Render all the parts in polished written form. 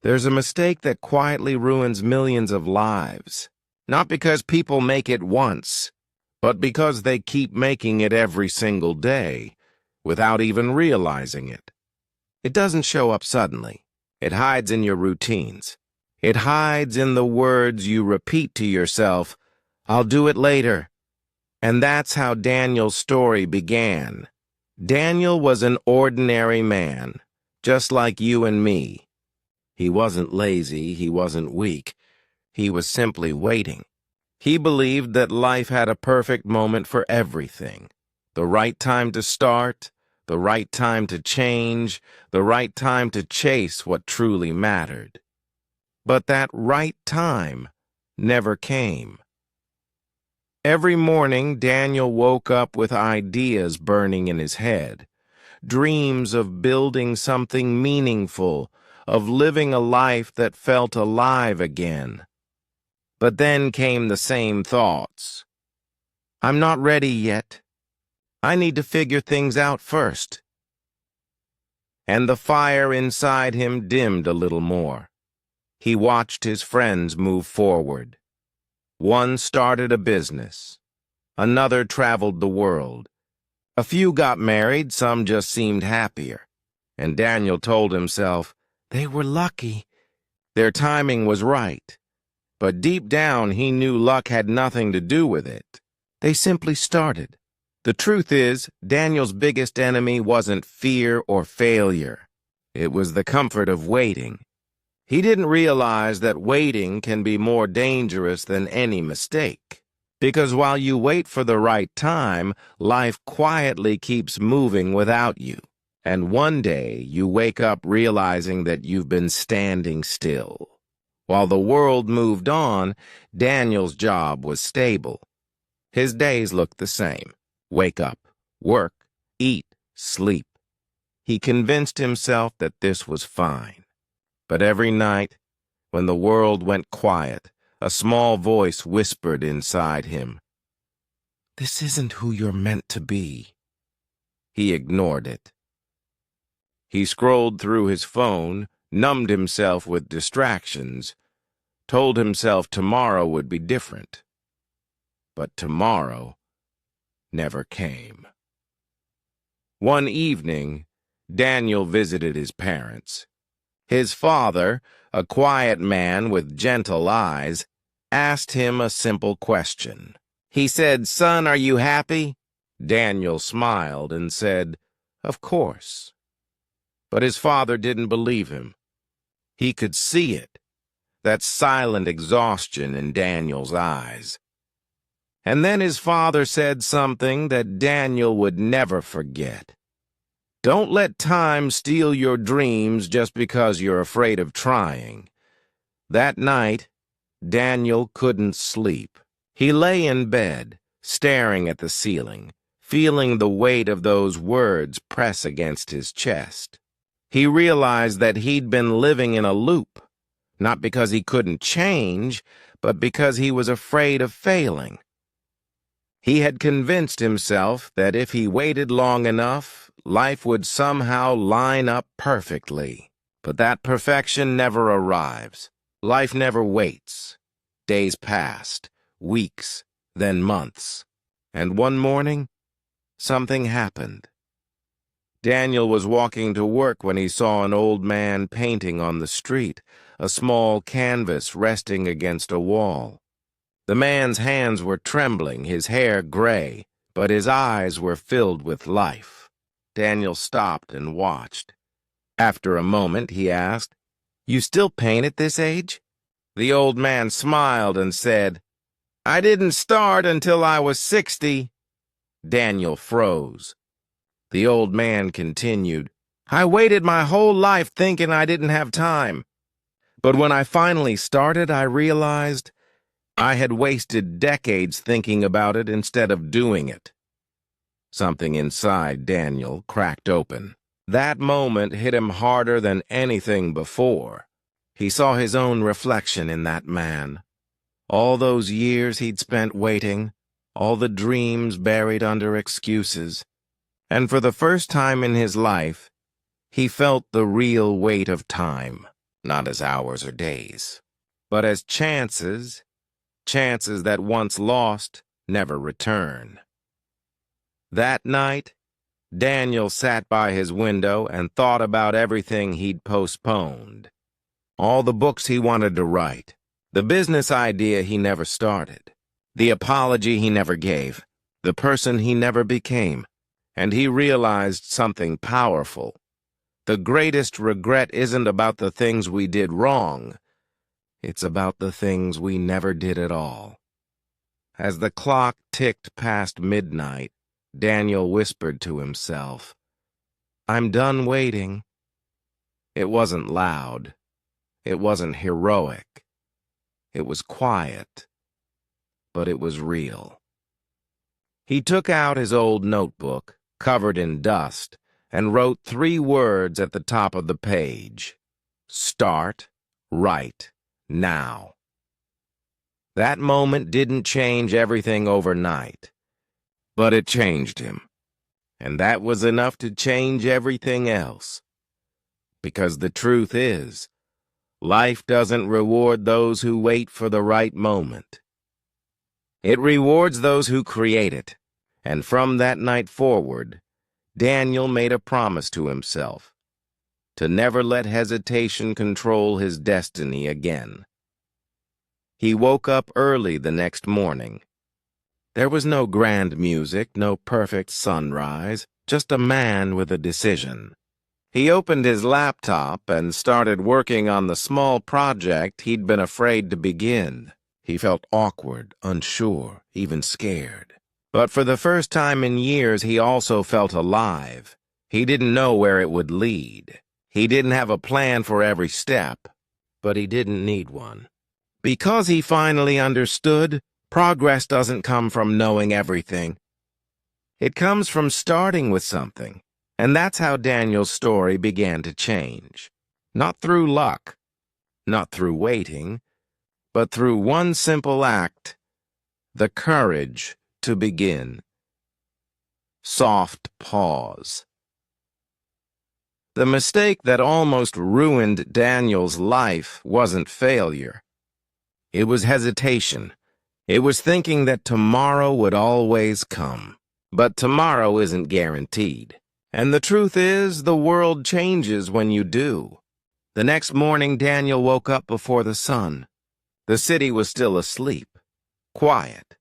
There's a mistake that quietly ruins millions of lives, not because people make it once, but because they keep making it every single day without even realizing it. It doesn't show up suddenly. It hides in your routines. It hides in the words you repeat to yourself, "I'll do it later." And that's how Daniel's story began. Daniel was an ordinary man, just like you and me. He wasn't lazy, he wasn't weak. He was simply waiting. He believed that life had a perfect moment for everything. The right time to start, the right time to change, the right time to chase what truly mattered. But that right time never came. Every morning, Daniel woke up with ideas burning in his head, dreams of building something meaningful, of living a life that felt alive again. But then came the same thoughts. I'm not ready yet. I need to figure things out first. And the fire inside him dimmed a little more. He watched his friends move forward. One started a business. Another traveled the world. A few got married, some just seemed happier. And Daniel told himself, they were lucky. Their timing was right. But deep down, he knew luck had nothing to do with it. They simply started. The truth is, Daniel's biggest enemy wasn't fear or failure. It was the comfort of waiting. He didn't realize that waiting can be more dangerous than any mistake. Because while you wait for the right time, life quietly keeps moving without you. And one day, you wake up realizing that you've been standing still. While the world moved on, Daniel's job was stable. His days looked the same. Wake up, work, eat, sleep. He convinced himself that this was fine. But every night, when the world went quiet, a small voice whispered inside him, "This isn't who you're meant to be." He ignored it. He scrolled through his phone, numbed himself with distractions, told himself tomorrow would be different. But tomorrow never came. One evening, Daniel visited his parents. His father, a quiet man with gentle eyes, asked him a simple question. He said, "Son, are you happy?" Daniel smiled and said, "Of course." But his father didn't believe him. He could see it, that silent exhaustion in Daniel's eyes. And then his father said something that Daniel would never forget. Don't let time steal your dreams just because you're afraid of trying. That night, Daniel couldn't sleep. He lay in bed, staring at the ceiling, feeling the weight of those words press against his chest. He realized that he'd been living in a loop, not because he couldn't change, but because he was afraid of failing. He had convinced himself that if he waited long enough, life would somehow line up perfectly. But that perfection never arrives. Life never waits. Days passed, weeks, then months. And one morning, something happened. Daniel was walking to work when he saw an old man painting on the street, a small canvas resting against a wall. The man's hands were trembling, his hair gray, but his eyes were filled with life. Daniel stopped and watched. After a moment, he asked, "You still paint at this age?" The old man smiled and said, "I didn't start until I was 60. Daniel froze. The old man continued, "I waited my whole life thinking I didn't have time. But when I finally started, I realized I had wasted decades thinking about it instead of doing it." Something inside Daniel cracked open. That moment hit him harder than anything before. He saw his own reflection in that man. All those years he'd spent waiting, all the dreams buried under excuses. And for the first time in his life, he felt the real weight of time. not as hours or days, but as chances, chances that once lost never return. That night, Daniel sat by his window and thought about everything he'd postponed. All the books he wanted to write, the business idea he never started, the apology he never gave, the person he never became. And he realized something powerful. The greatest regret isn't about the things we did wrong. It's about the things we never did at all. As the clock ticked past midnight, Daniel whispered to himself, "I'm done waiting." It wasn't loud. It wasn't heroic. It was quiet. But it was real. He took out his old notebook, covered in dust, and wrote 3 words at the top of the page. Start, right, now. That moment didn't change everything overnight, but it changed him. And that was enough to change everything else. Because the truth is, life doesn't reward those who wait for the right moment. It rewards those who create it. And from that night forward, Daniel made a promise to himself to never let hesitation control his destiny again. He woke up early the next morning. There was no grand music, no perfect sunrise, just a man with a decision. He opened his laptop and started working on the small project he'd been afraid to begin. He felt awkward, unsure, even scared. But for the first time in years, he also felt alive. He didn't know where it would lead. He didn't have a plan for every step, but he didn't need one. Because he finally understood, progress doesn't come from knowing everything. It comes from starting with something. And that's how Daniel's story began to change. Not through luck, not through waiting, but through one simple act, the courage to begin. Soft pause. The mistake that almost ruined Daniel's life wasn't failure. It was hesitation. It was thinking that tomorrow would always come. But tomorrow isn't guaranteed. And the truth is, the world changes when you do. The next morning, Daniel woke up before the sun. The city was still asleep, quiet,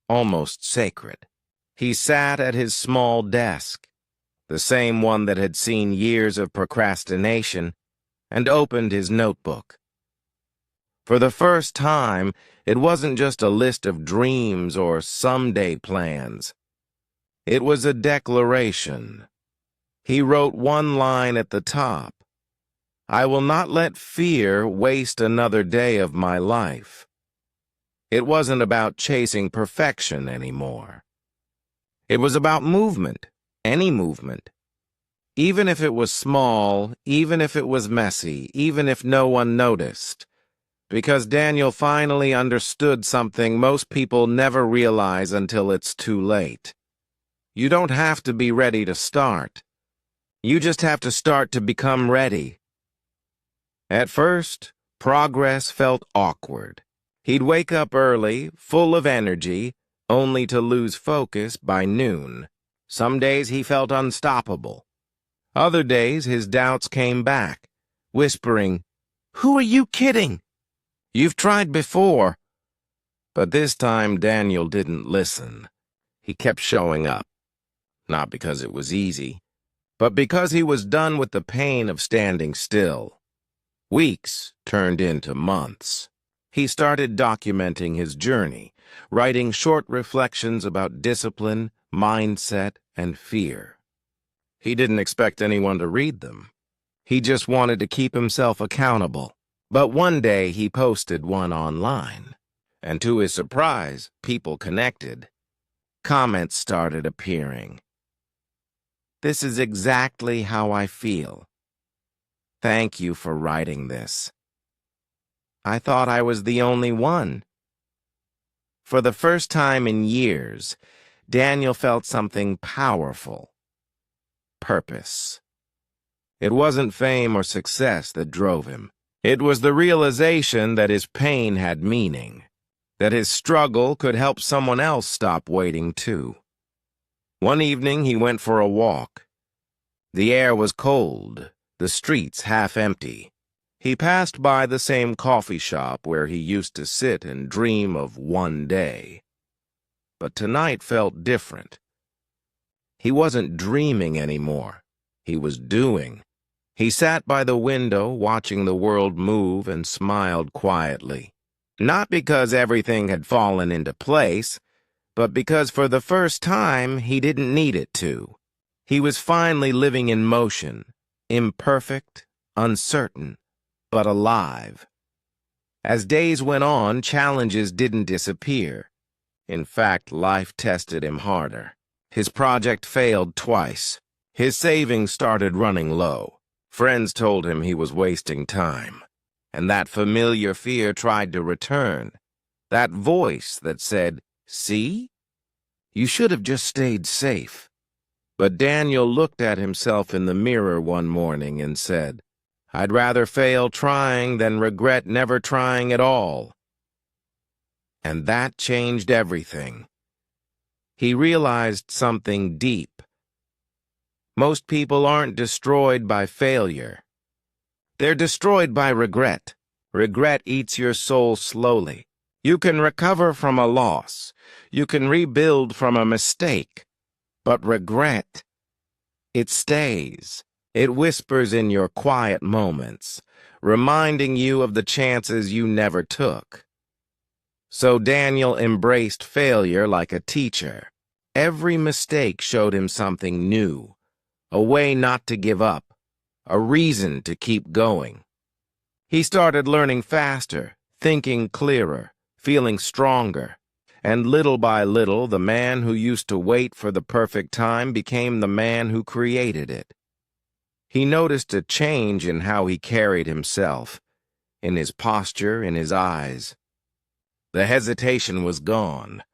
almost sacred. He sat at his small desk, the same one that had seen years of procrastination, and opened his notebook. For the first time, it wasn't just a list of dreams or someday plans. It was a declaration. He wrote one line at the top. I will not let fear waste another day of my life. It wasn't about chasing perfection anymore. It was about movement, any movement. Even if it was small, even if it was messy, even if no one noticed. Because Daniel finally understood something most people never realize until it's too late. You don't have to be ready to start. You just have to start to become ready. At first, progress felt awkward. He'd wake up early, full of energy, only to lose focus by noon. Some days he felt unstoppable. Other days his doubts came back, whispering, "Who are you kidding? You've tried before." But this time Daniel didn't listen. He kept showing up. Not because it was easy, but because he was done with the pain of standing still. Weeks turned into months. He started documenting his journey, writing short reflections about discipline, mindset, and fear. He didn't expect anyone to read them. He just wanted to keep himself accountable. But one day he posted one online, and to his surprise, people connected. Comments started appearing. This is exactly how I feel. Thank you for writing this. I thought I was the only one. For the first time in years, Daniel felt something powerful. Purpose. It wasn't fame or success that drove him. It was the realization that his pain had meaning, that his struggle could help someone else stop waiting too. One evening he went for a walk. The air was cold, the streets half empty. He passed by the same coffee shop where he used to sit and dream of one day. But tonight felt different. He wasn't dreaming anymore. He was doing. He sat by the window watching the world move and smiled quietly. Not because everything had fallen into place, but because for the first time he didn't need it to. He was finally living in motion, imperfect, uncertain, but alive. As days went on, challenges didn't disappear. In fact, life tested him harder. His project failed twice. His savings started running low. Friends told him he was wasting time. And that familiar fear tried to return. That voice that said, "See? You should have just stayed safe." But Daniel looked at himself in the mirror one morning and said, "I'd rather fail trying than regret never trying at all." And that changed everything. He realized something deep. Most people aren't destroyed by failure. They're destroyed by regret. Regret eats your soul slowly. You can recover from a loss. You can rebuild from a mistake. But regret, it stays. It whispers in your quiet moments, reminding you of the chances you never took. So Daniel embraced failure like a teacher. Every mistake showed him something new, a way not to give up, a reason to keep going. He started learning faster, thinking clearer, feeling stronger. And little by little, the man who used to wait for the perfect time became the man who created it. He noticed a change in how he carried himself, in his posture, in his eyes. The hesitation was gone.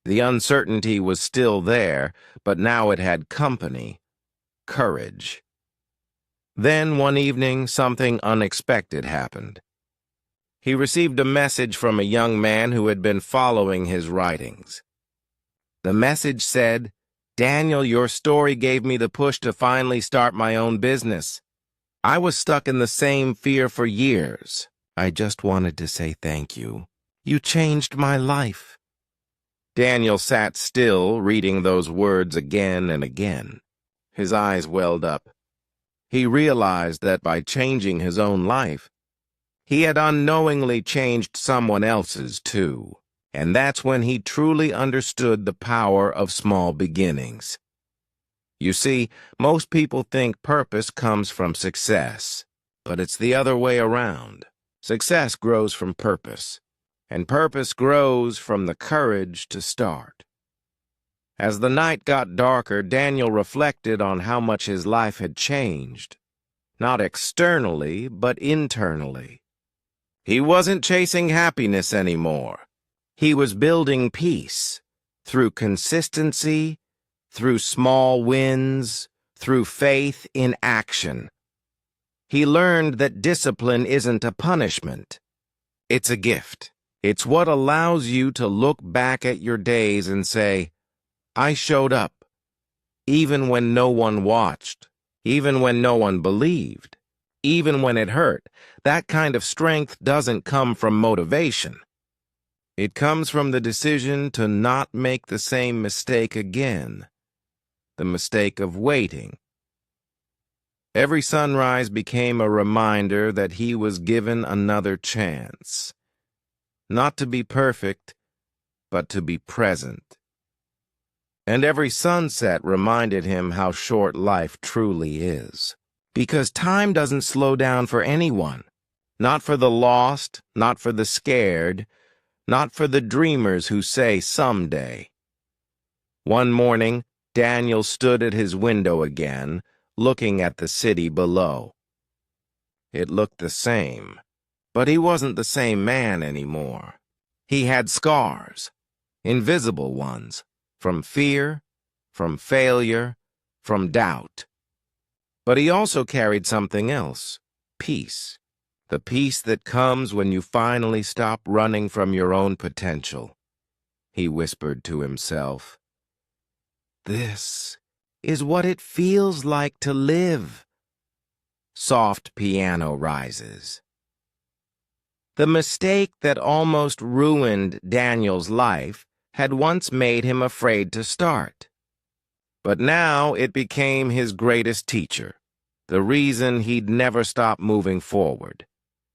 The uncertainty was still there, but now it had company, courage. Then one evening, something unexpected happened. He received a message from a young man who had been following his writings. The message said, "Daniel, your story gave me the push to finally start my own business. I was stuck in the same fear for years. I just wanted to say thank you. You changed my life." Daniel sat still, reading those words again and again. His eyes welled up. He realized that by changing his own life, he had unknowingly changed someone else's too. And that's when he truly understood the power of small beginnings. You see, most people think purpose comes from success, but it's the other way around. Success grows from purpose, and purpose grows from the courage to start. As the night got darker, Daniel reflected on how much his life had changed, not externally, but internally. He wasn't chasing happiness anymore. He was building peace through consistency, through small wins, through faith in action. He learned that discipline isn't a punishment. It's a gift. It's what allows you to look back at your days and say, "I showed up," even when no one watched, even when no one believed, even when it hurt. That kind of strength doesn't come from motivation. It comes from the decision to not make the same mistake again, the mistake of waiting. Every sunrise became a reminder that he was given another chance. Not to be perfect, but to be present. And every sunset reminded him how short life truly is. Because time doesn't slow down for anyone. Not for the lost, not for the scared, not for the dreamers who say someday. One morning, Daniel stood at his window again, looking at the city below. It looked the same, but he wasn't the same man anymore. He had scars, invisible ones, from fear, from failure, from doubt. But he also carried something else, peace. The peace that comes when you finally stop running from your own potential. He whispered to himself. This is what it feels like to live. Soft piano rises. The mistake that almost ruined Daniel's life had once made him afraid to start. But now it became his greatest teacher, the reason he'd never stop moving forward.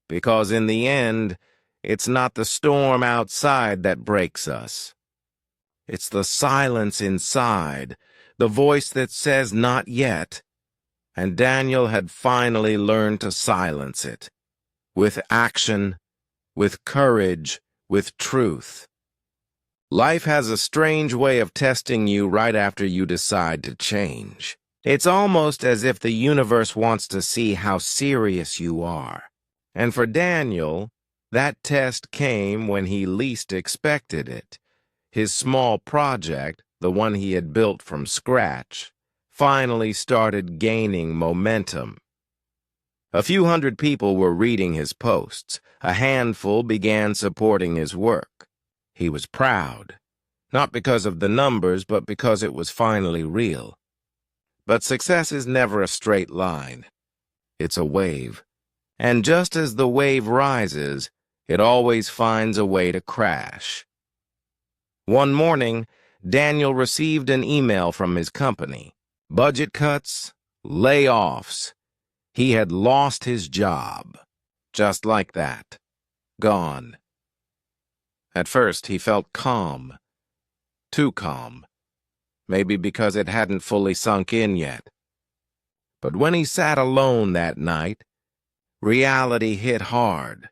Because in the end, it's not the storm outside that breaks us. It's the silence inside, the voice that says not yet. And Daniel had finally learned to silence it. With action, with courage, with truth. Life has a strange way of testing you right after you decide to change. It's almost as if the universe wants to see how serious you are. And for Daniel, that test came when he least expected it. His small project, the one he had built from scratch, finally started gaining momentum. A few hundred people were reading his posts. A handful began supporting his work. He was proud, not because of the numbers, but because it was finally real. But success is never a straight line. It's a wave. And just as the wave rises, it always finds a way to crash. One morning, Daniel received an email from his company. Budget cuts, layoffs. He had lost his job. Just like that. Gone. At first, he felt calm. Too calm. Maybe because it hadn't fully sunk in yet. But when he sat alone that night, reality hit hard.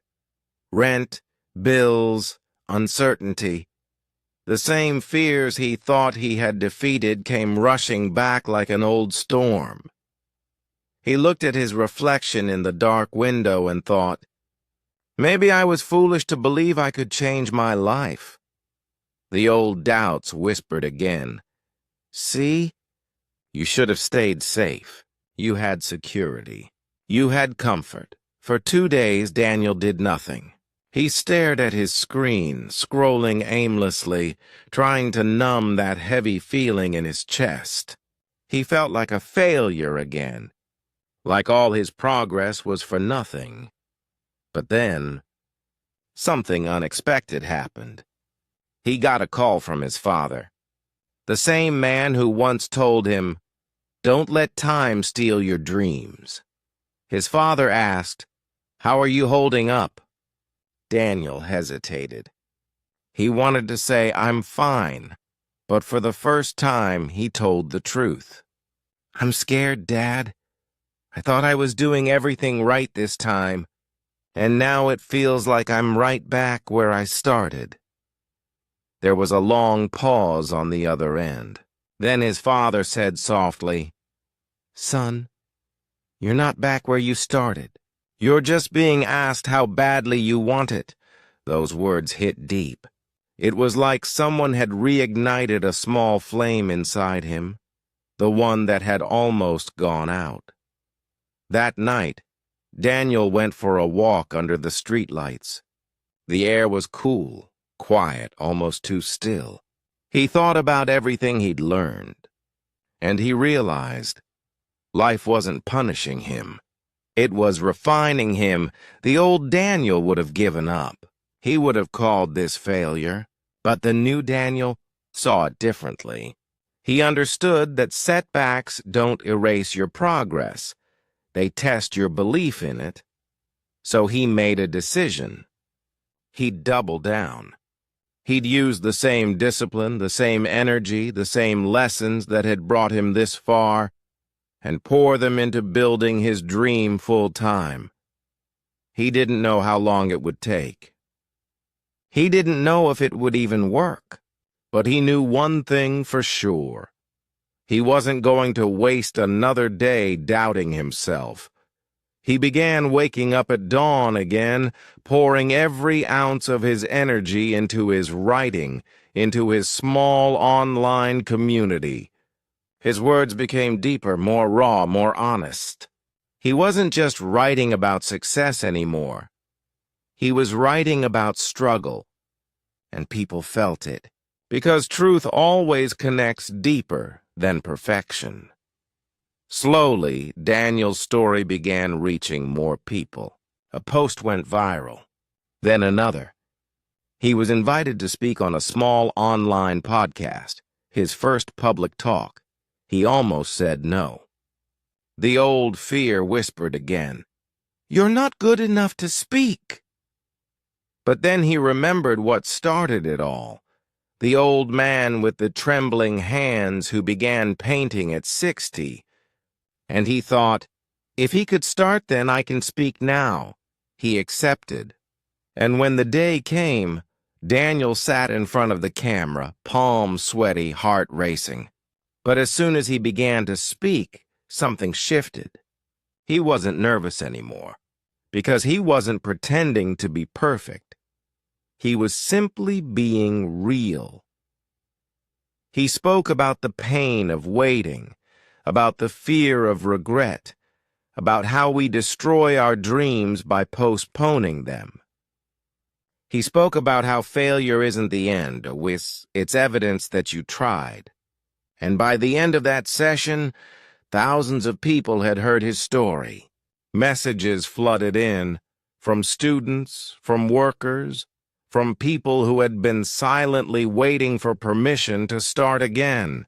Rent, bills, uncertainty. The same fears he thought he had defeated came rushing back like an old storm. He looked at his reflection in the dark window and thought, maybe I was foolish to believe I could change my life. The old doubts whispered again. See? You should have stayed safe. You had security. You had comfort. For 2 days, Daniel did nothing. He stared at his screen, scrolling aimlessly, trying to numb that heavy feeling in his chest. He felt like a failure again, like all his progress was for nothing. But then, something unexpected happened. He got a call from his father, the same man who once told him, "Don't let time steal your dreams." His father asked, "How are you holding up?" Daniel hesitated. He wanted to say, "I'm fine," but for the first time he told the truth. "I'm scared, Dad. I thought I was doing everything right this time, and now it feels like I'm right back where I started." There was a long pause on the other end. Then his father said softly, "Son, you're not back where you started. You're just being asked how badly you want it." Those words hit deep. It was like someone had reignited a small flame inside him, the one that had almost gone out. That night, Daniel went for a walk under the streetlights. The air was cool, quiet, almost too still. He thought about everything he'd learned, and he realized life wasn't punishing him. It was refining him. The old Daniel would have given up. He would have called this failure. But the new Daniel saw it differently. He understood that setbacks don't erase your progress. They test your belief in it. So he made a decision. He'd double down. He'd use the same discipline, the same energy, the same lessons that had brought him this far, and pour them into building his dream full time. He didn't know how long it would take. He didn't know if it would even work, but he knew one thing for sure. He wasn't going to waste another day doubting himself. He began waking up at dawn again, pouring every ounce of his energy into his writing, into his small online community. His words became deeper, more raw, more honest. He wasn't just writing about success anymore. He was writing about struggle, and people felt it, because truth always connects deeper than perfection. Slowly, Daniel's story began reaching more people. A post went viral, then another. He was invited to speak on a small online podcast, his first public talk. He almost said no. The old fear whispered again, "You're not good enough to speak." But then he remembered what started it all. The old man with the trembling hands who began painting at 60. And he thought, if he could start then, I can speak now. He accepted. And when the day came, Daniel sat in front of the camera, palms sweaty, heart racing. But as soon as he began to speak, something shifted. He wasn't nervous anymore, because he wasn't pretending to be perfect. He was simply being real. He spoke about the pain of waiting, about the fear of regret, about how we destroy our dreams by postponing them. He spoke about how failure isn't the end, it's evidence that you tried. And by the end of that session, thousands of people had heard his story. Messages flooded in, from students, from workers, from people who had been silently waiting for permission to start again.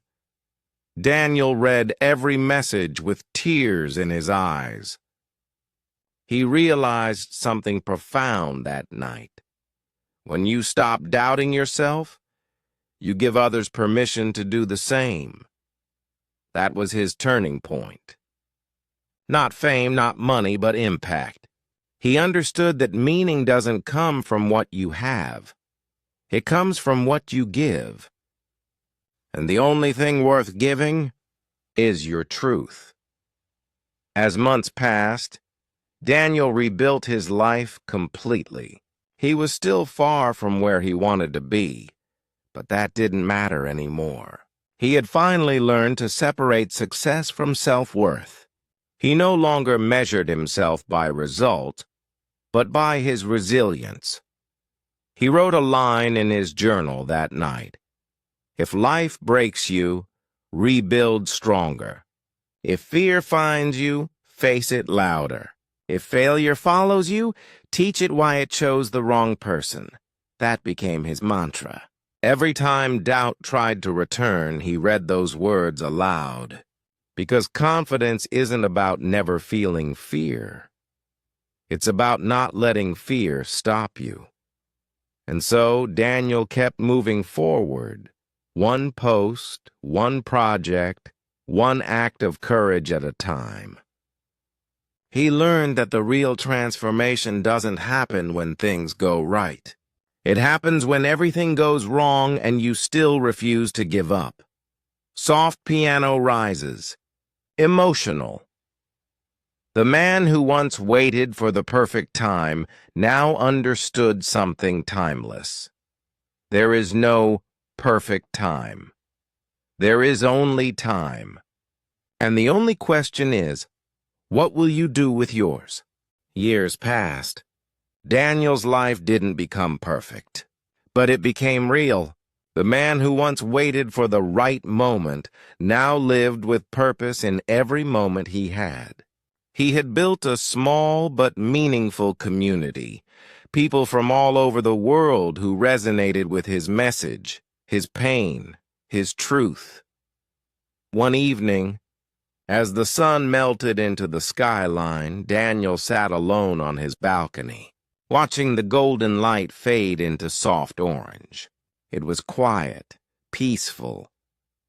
Daniel read every message with tears in his eyes. He realized something profound that night. When you stop doubting yourself, you give others permission to do the same. That was his turning point. Not fame, not money, but impact. He understood that meaning doesn't come from what you have. It comes from what you give. And the only thing worth giving is your truth. As months passed, Daniel rebuilt his life completely. He was still far from where he wanted to be, but that didn't matter anymore. He had finally learned to separate success from self-worth. He no longer measured himself by result, but by his resilience. He wrote a line in his journal that night. If life breaks you, rebuild stronger. If fear finds you, face it louder. If failure follows you, teach it why it chose the wrong person. That became his mantra. Every time doubt tried to return, he read those words aloud. Because confidence isn't about never feeling fear. It's about not letting fear stop you. And so Daniel kept moving forward, one post, one project, one act of courage at a time. He learned that the real transformation doesn't happen when things go right. It happens when everything goes wrong and you still refuse to give up. Soft piano rises. Emotional. The man who once waited for the perfect time now understood something timeless. There is no perfect time. There is only time. And the only question is, what will you do with yours? Years passed. Daniel's life didn't become perfect, but it became real. The man who once waited for the right moment now lived with purpose in every moment he had. He had built a small but meaningful community, people from all over the world who resonated with his message, his pain, his truth. One evening, as the sun melted into the skyline, Daniel sat alone on his balcony, watching the golden light fade into soft orange. It was quiet, peaceful,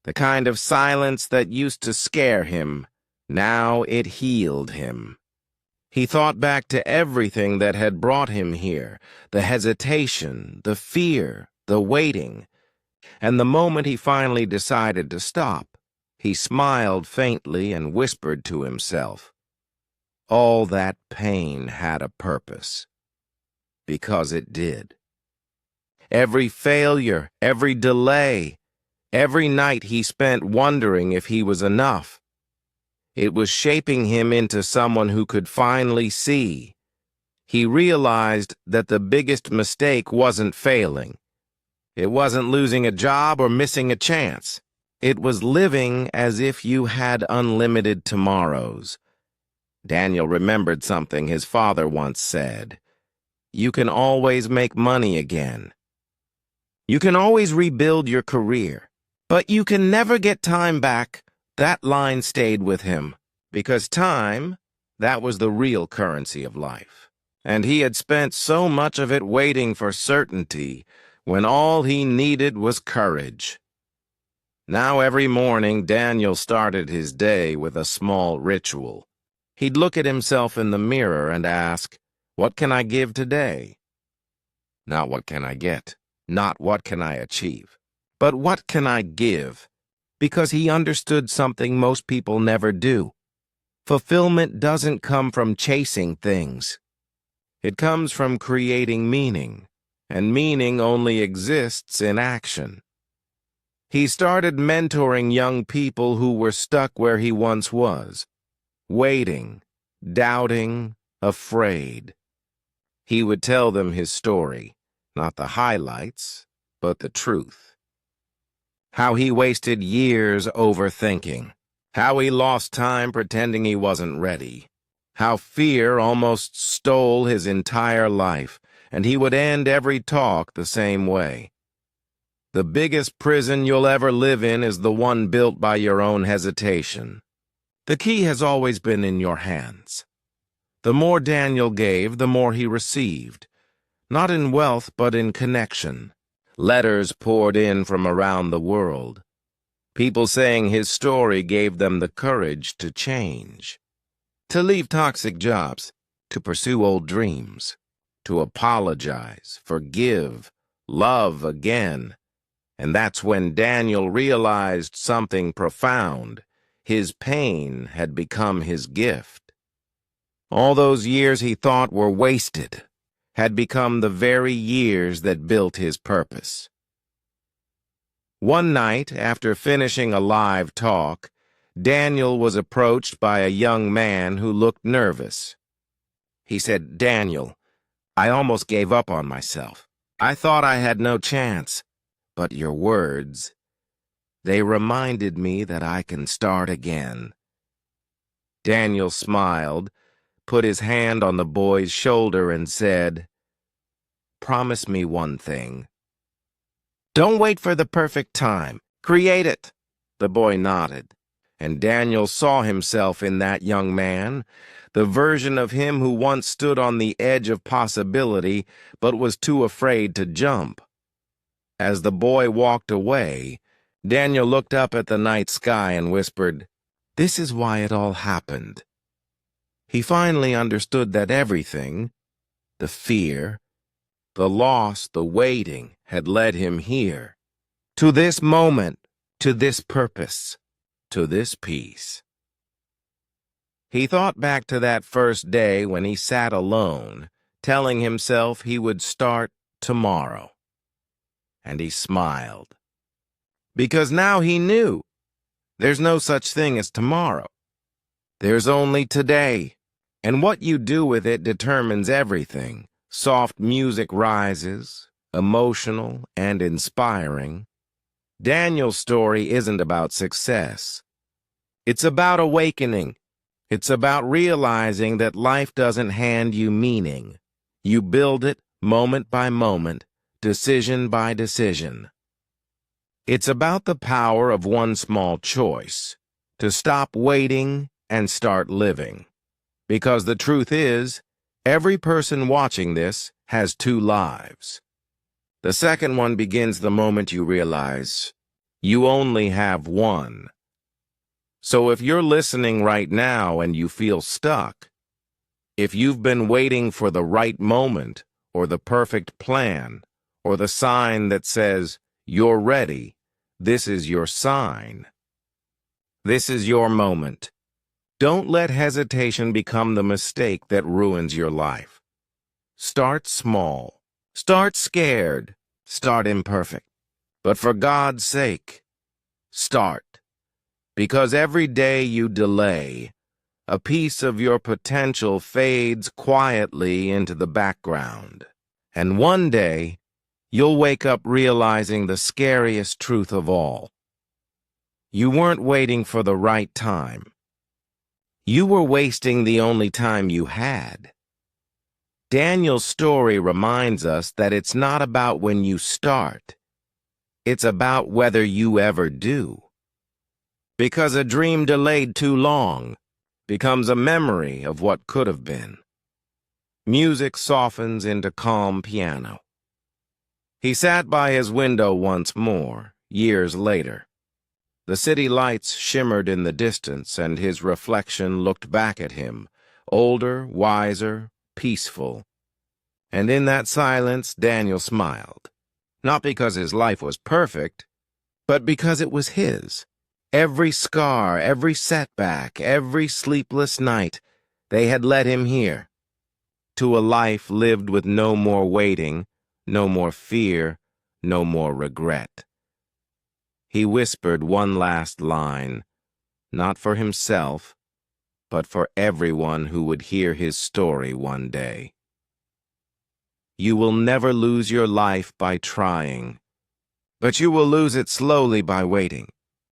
the kind of silence that used to scare him. Now it healed him. He thought back to everything that had brought him here, the hesitation, the fear, the waiting, and the moment he finally decided to stop, he smiled faintly and whispered to himself, all that pain had a purpose. Because it did. Every failure, every delay, every night he spent wondering if he was enough, It was shaping him into someone who could finally see. He realized that the biggest mistake wasn't failing. It wasn't losing a job or missing a chance. It was living as if you had unlimited tomorrows. Daniel remembered something his father once said. You can always make money again. You can always rebuild your career. But you can never get time back. That line stayed with him. Because time, that was the real currency of life. And he had spent so much of it waiting for certainty, when all he needed was courage. Now every morning, Daniel started his day with a small ritual. He'd look at himself in the mirror and ask, what can I give today? Not what can I get, not what can I achieve, but what can I give? Because he understood something most people never do. Fulfillment doesn't come from chasing things. It comes from creating meaning, and meaning only exists in action. He started mentoring young people who were stuck where he once was, waiting, doubting, afraid. He would tell them his story, not the highlights, but the truth. How he wasted years overthinking. How he lost time pretending he wasn't ready. How fear almost stole his entire life, and he would end every talk the same way. The biggest prison you'll ever live in is the one built by your own hesitation. The key has always been in your hands. The more Daniel gave, the more he received. Not in wealth, but in connection. Letters poured in from around the world. People saying his story gave them the courage to change. To leave toxic jobs, to pursue old dreams, to apologize, forgive, love again. And that's when Daniel realized something profound. His pain had become his gift. All those years he thought were wasted had become the very years that built his purpose. One night, after finishing a live talk, Daniel was approached by a young man who looked nervous. He said, "Daniel, I almost gave up on myself. I thought I had no chance. But your words, they reminded me that I can start again." Daniel smiled, put his hand on the boy's shoulder and said, "Promise me one thing. Don't wait for the perfect time. Create it." The boy nodded, and Daniel saw himself in that young man, the version of him who once stood on the edge of possibility but was too afraid to jump. As the boy walked away, Daniel looked up at the night sky and whispered, "This is why it all happened." He finally understood that everything, the fear, the loss, the waiting, had led him here, to this moment, to this purpose, to this peace. He thought back to that first day when he sat alone, telling himself he would start tomorrow. And he smiled. Because now he knew there's no such thing as tomorrow. There's only today. And what you do with it determines everything. Soft music rises, emotional and inspiring. Daniel's story isn't about success. It's about awakening. It's about realizing that life doesn't hand you meaning. You build it moment by moment, decision by decision. It's about the power of one small choice, to stop waiting and start living. Because the truth is, every person watching this has two lives. The second one begins the moment you realize you only have one. So if you're listening right now and you feel stuck, if you've been waiting for the right moment or the perfect plan, or the sign that says, "You're ready," this is your sign. This is your moment. Don't let hesitation become the mistake that ruins your life. Start small. Start scared. Start imperfect. But for God's sake, start. Because every day you delay, a piece of your potential fades quietly into the background. And one day, you'll wake up realizing the scariest truth of all. You weren't waiting for the right time. You were wasting the only time you had. Daniel's story reminds us that it's not about when you start. It's about whether you ever do. Because a dream delayed too long becomes a memory of what could have been. Music softens into calm piano. He sat by his window once more, years later. The city lights shimmered in the distance, and his reflection looked back at him, older, wiser, peaceful. And in that silence, Daniel smiled. Not because his life was perfect, but because it was his. Every scar, every setback, every sleepless night, they had led him here. To a life lived with no more waiting, no more fear, no more regret. He whispered one last line, not for himself, but for everyone who would hear his story one day. You will never lose your life by trying, but you will lose it slowly by waiting.